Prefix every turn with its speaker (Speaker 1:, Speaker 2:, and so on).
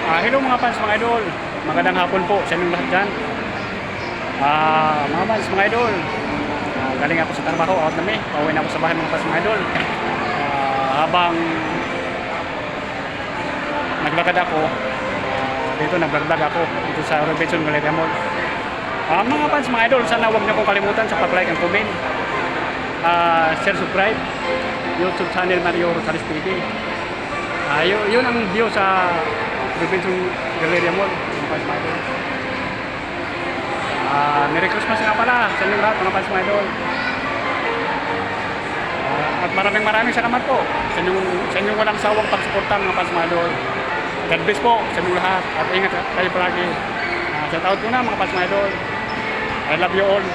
Speaker 1: Hello mga fans, mga idol. Magandang hapon po sa inyong lahat dyan. Mga fans, mga idol. Galing ako sa trabaho, out na may. Pauwi na ako sa bahay mga fans, mga idol. Habang naglakad ako, dito nagbablog ako dito sa Robinson Galleria Mall. Mga fans, mga idol, sana huwag niyo kong kalimutan sa pag-like and comment. Share, subscribe. YouTube channel Mario Rosales TV. Yun ang view sa Robinson Galleria Mall, mga fans, mga idol. Merry Christmas nga pala sa inyong lahat, mga fans, mga idol. At maraming salamat po sa inyong walang sawang pagsuporta, mga fans, mga idol. God bless po sa inyong lahat at ingat kayo palagi. Shout out ko na mga fans, mga idol. I love you all.